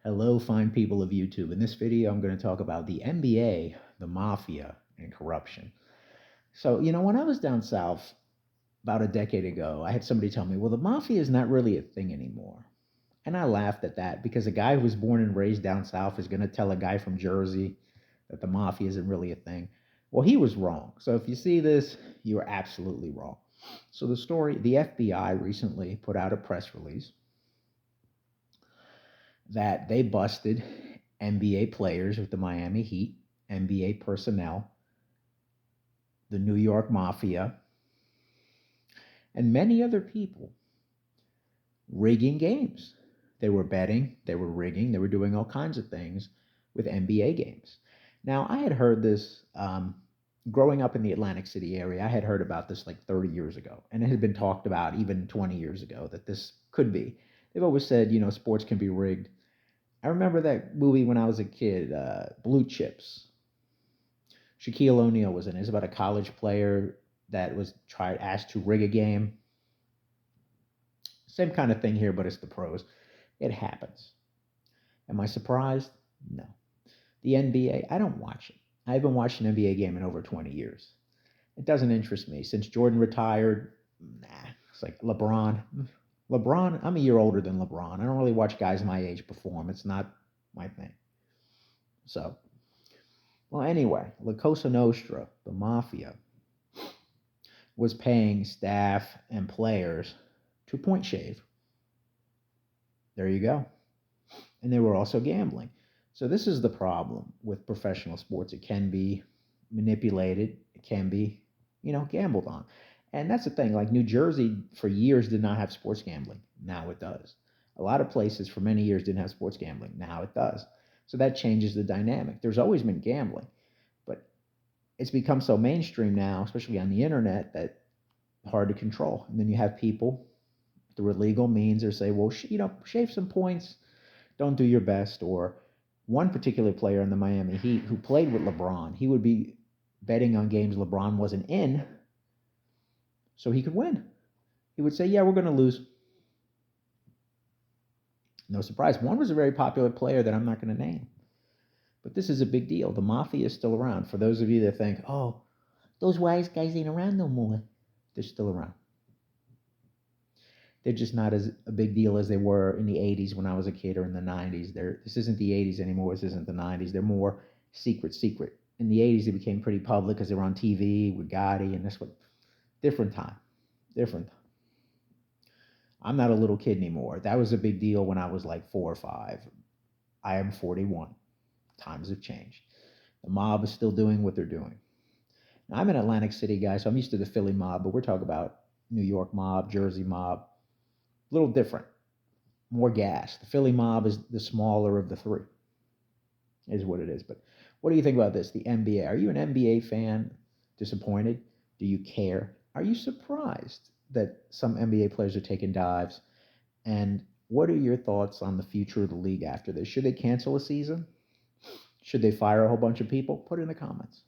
Hello, fine people of YouTube. In this video, I'm going to talk about the NBA, the mafia, and corruption. So, when I was down south about a decade ago, I had somebody tell me, well, the mafia is not really a thing anymore. And I laughed at that because a guy who was born and raised down south is going to tell a guy from Jersey that the mafia isn't really a thing. Well, he was wrong. So if you see this, you are absolutely wrong. So the FBI recently put out a press release that they busted NBA players with the Miami Heat, NBA personnel, the New York Mafia, and many other people rigging games. They were betting, they were rigging, they were doing all kinds of things with NBA games. Now, I had heard this growing up in the Atlantic City area. I had heard about this like 30 years ago, and it had been talked about even 20 years ago that this could be. They've always said, sports can be rigged. I remember that movie when I was a kid, Blue Chips. Shaquille O'Neal was in it. It's about a college player that was asked to rig a game. Same kind of thing here, but it's the pros. It happens. Am I surprised? No. The NBA, I don't watch it. I haven't watched an NBA game in over 20 years. It doesn't interest me. Since Jordan retired, nah. It's like LeBron. LeBron, I'm a year older than LeBron. I don't really watch guys my age perform. It's not my thing. So, well, anyway, La Cosa Nostra, the mafia, was paying staff and players to point shave. There you go. And they were also gambling. So this is the problem with professional sports. It can be manipulated. It can be, gambled on. And that's the thing. Like New Jersey for years did not have sports gambling. Now it does. A lot of places for many years didn't have sports gambling. Now it does. So that changes the dynamic. There's always been gambling, but it's become so mainstream now, especially on the internet, that hard to control. And then you have people through illegal means or say, well, shave some points, don't do your best. Or one particular player in the Miami Heat who played with LeBron, he would be betting on games LeBron wasn't in so he could win. He would say, yeah, we're going to lose. No surprise. One was a very popular player that I'm not going to name. But this is a big deal. The mafia is still around. For those of you that think, oh, those wise guys ain't around no more, they're still around. They're just not as a big deal as they were in the 80s when I was a kid or in the 90s. This isn't the 80s anymore. This isn't the 90s. They're more secret. In the 80s, they became pretty public because they were on TV with Gotti, and that's what, different time. Different. I'm not a little kid anymore. That was a big deal when I was like 4 or 5. I am 41. Times have changed. The mob is still doing what they're doing. Now, I'm an Atlantic City guy, so I'm used to the Philly mob, but we're talking about New York mob, Jersey mob. A little different, more gas. The Philly mob is the smaller of the three, is what it is. But what do you think about this? The NBA. Are you an NBA fan? Disappointed? Do you care? Are you surprised that some NBA players are taking dives? And what are your thoughts on the future of the league after this? Should they cancel a season? Should they fire a whole bunch of people? Put it in the comments.